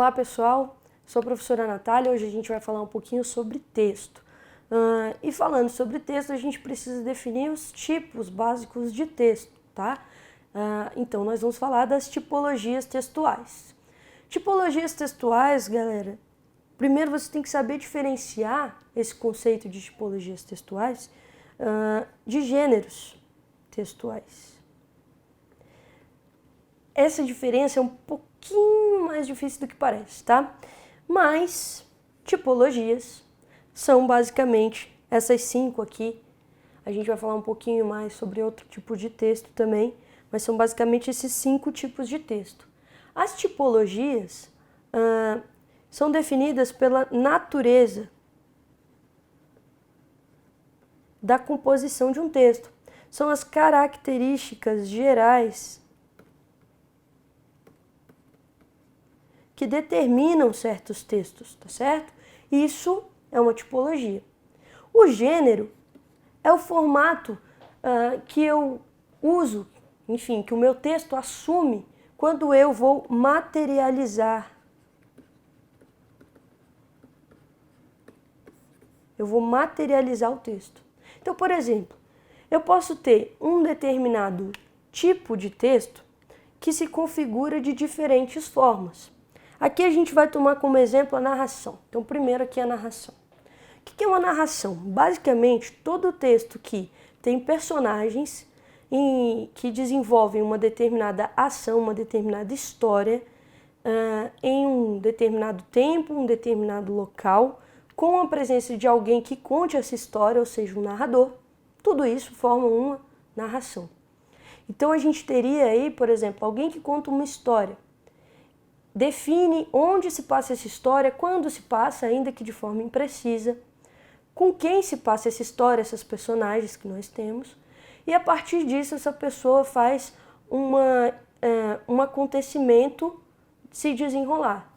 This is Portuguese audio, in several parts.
Olá pessoal, sou a professora Natália. Hoje a gente vai falar um pouquinho sobre texto. E falando sobre texto, a gente precisa definir os tipos básicos de texto, tá? Então nós vamos falar das tipologias textuais. Tipologias textuais, galera, primeiro você tem que saber diferenciar esse conceito de tipologias textuais de gêneros textuais. Essa diferença é um pouquinho mais difícil do que parece, tá? Mas tipologias são basicamente essas 5 aqui. A gente vai falar um pouquinho mais sobre outro tipo de texto também, mas são basicamente esses 5 tipos de texto. As tipologias são definidas pela natureza da composição de um texto. São as características gerais que determinam certos textos, tá certo? Isso é uma tipologia. O gênero é o formato que eu uso, enfim, que o meu texto assume quando eu vou materializar. Eu vou materializar o texto. Então, por exemplo, eu posso ter um determinado tipo de texto que se configura de diferentes formas. Aqui a gente vai tomar como exemplo a narração. Então, primeiro aqui a narração. O que é uma narração? Basicamente, todo texto que tem personagens que desenvolvem uma determinada ação, uma determinada história em um determinado tempo, um determinado local, com a presença de alguém que conte essa história, ou seja, um narrador. Tudo isso forma uma narração. Então, a gente teria aí, por exemplo, alguém que conta uma história. Define onde se passa essa história, quando se passa, ainda que de forma imprecisa, com quem se passa essa história, essas personagens que nós temos, e a partir disso essa pessoa faz um acontecimento se desenrolar,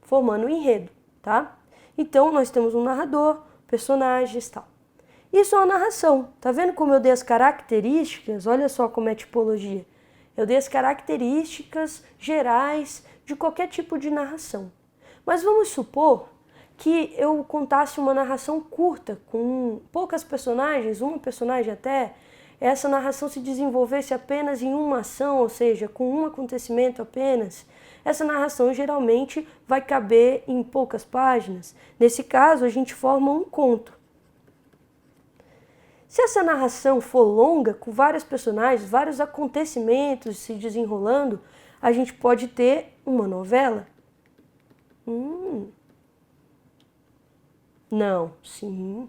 formando um enredo, tá? Então nós temos um narrador, personagens e tal. Isso é uma narração. Tá vendo como eu dei as características? Olha só como é a tipologia. Eu dei as características gerais de qualquer tipo de narração. Mas vamos supor que eu contasse uma narração curta, com poucas personagens, uma personagem até, essa narração se desenvolvesse apenas em uma ação, ou seja, com um acontecimento apenas. Essa narração geralmente vai caber em poucas páginas. Nesse caso, a gente forma um conto. Se essa narração for longa, com vários personagens, vários acontecimentos se desenrolando, a gente pode ter uma novela? Não, sim.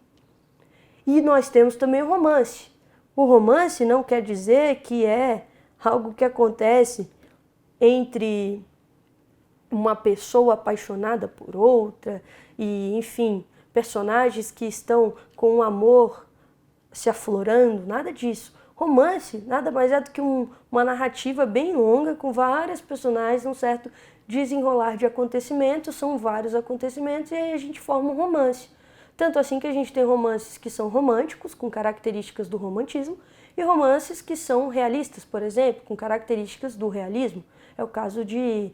E nós temos também o romance. O romance não quer dizer que é algo que acontece entre uma pessoa apaixonada por outra e, enfim, personagens que estão com o amor se aflorando, nada disso. Romance nada mais é do que uma narrativa bem longa com várias personagens, um certo desenrolar de acontecimentos, são vários acontecimentos e aí a gente forma um romance. Tanto assim que a gente tem romances que são românticos, com características do romantismo, e romances que são realistas, por exemplo, com características do realismo. É o caso de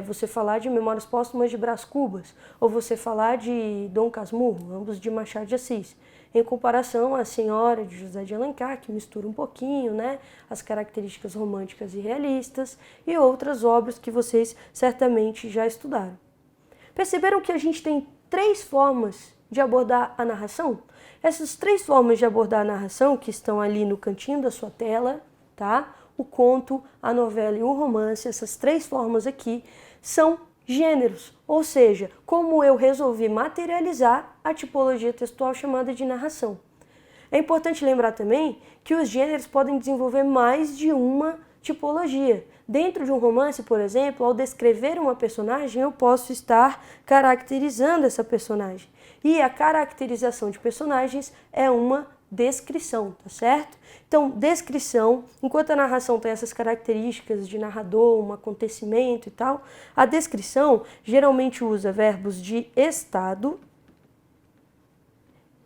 você falar de Memórias Póstumas de Brás Cubas, ou você falar de Dom Casmurro, ambos de Machado de Assis, em comparação à Senhora de José de Alencar, que mistura um pouquinho, né, as características românticas e realistas, e outras obras que vocês certamente já estudaram. Perceberam que a gente tem 3 formas de abordar a narração? Essas 3 formas de abordar a narração, que estão ali no cantinho da sua tela, tá? O conto, a novela e o romance, essas 3 formas aqui são gêneros, ou seja, como eu resolvi materializar a tipologia textual chamada de narração. É importante lembrar também que os gêneros podem desenvolver mais de uma tipologia. Dentro de um romance, por exemplo, ao descrever uma personagem, eu posso estar caracterizando essa personagem. E a caracterização de personagens é uma descrição, tá certo? Então, descrição, enquanto a narração tem essas características de narrador, um acontecimento e tal, a descrição geralmente usa verbos de estado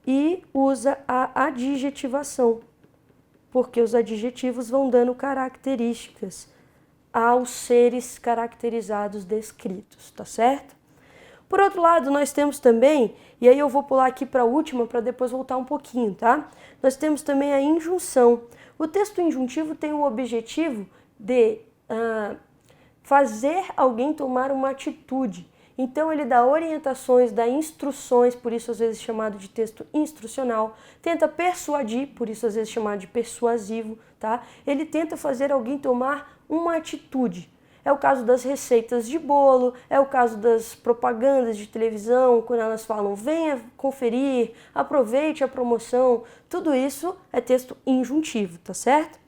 e usa a adjetivação, porque os adjetivos vão dando características aos seres caracterizados descritos, tá certo? Por outro lado, nós temos também, e aí eu vou pular aqui para a última para depois voltar um pouquinho, tá? Nós temos também a injunção. O texto injuntivo tem o objetivo de fazer alguém tomar uma atitude. Então ele dá orientações, dá instruções, por isso às vezes chamado de texto instrucional, tenta persuadir, por isso às vezes chamado de persuasivo, tá? Ele tenta fazer alguém tomar uma atitude. É o caso das receitas de bolo, é o caso das propagandas de televisão, quando elas falam venha conferir, aproveite a promoção, tudo isso é texto injuntivo, tá certo?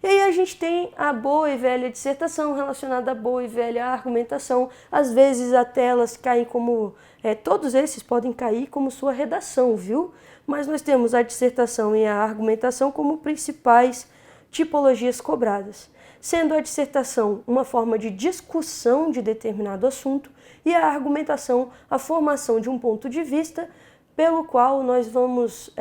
E aí a gente tem a boa e velha dissertação relacionada à boa e velha argumentação. Às vezes até elas caem como... todos esses podem cair como sua redação, viu? Mas nós temos a dissertação e a argumentação como principais tipologias cobradas. Sendo a dissertação uma forma de discussão de determinado assunto e a argumentação a formação de um ponto de vista pelo qual nós vamos...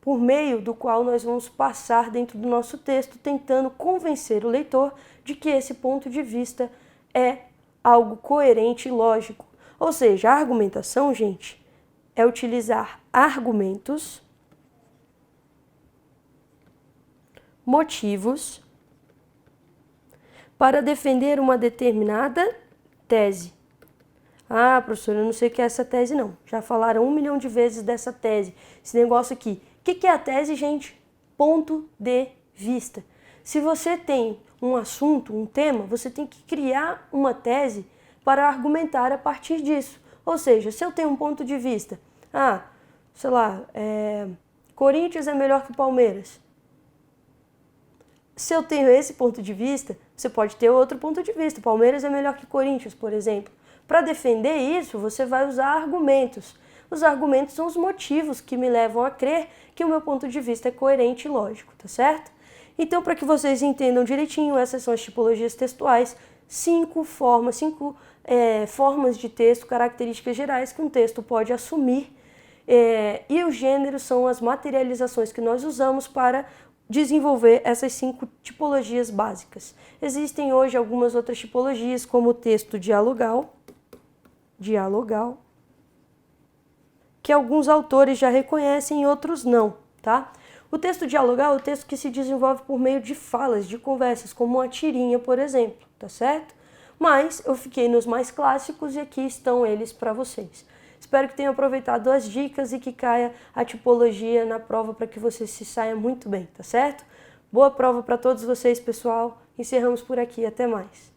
por meio do qual nós vamos passar dentro do nosso texto, tentando convencer o leitor de que esse ponto de vista é algo coerente e lógico. Ou seja, a argumentação, gente, é utilizar argumentos, motivos, para defender uma determinada tese. Ah, professora, eu não sei o que é essa tese não. Já falaram 1 milhão de vezes dessa tese. Esse negócio aqui. O que é a tese, gente? Ponto de vista. Se você tem um assunto, um tema, você tem que criar uma tese para argumentar a partir disso. Ou seja, se eu tenho um ponto de vista, sei lá, Corinthians é melhor que o Palmeiras. Se eu tenho esse ponto de vista, você pode ter outro ponto de vista. Palmeiras é melhor que Corinthians, por exemplo. Para defender isso, você vai usar argumentos. Os argumentos são os motivos que me levam a crer que o meu ponto de vista é coerente e lógico, tá certo? Então, para que vocês entendam direitinho, essas são as tipologias textuais, 5 formas de texto, características gerais que um texto pode assumir. E os gêneros são as materializações que nós usamos para desenvolver essas 5 tipologias básicas. Existem hoje algumas outras tipologias, como o texto dialogal, que alguns autores já reconhecem e outros não, tá? O texto dialogal é o texto que se desenvolve por meio de falas, de conversas, como uma tirinha, por exemplo, tá certo? Mas eu fiquei nos mais clássicos e aqui estão eles para vocês. Espero que tenham aproveitado as dicas e que caia a tipologia na prova para que você se saia muito bem, tá certo? Boa prova para todos vocês, pessoal. Encerramos por aqui. Até mais.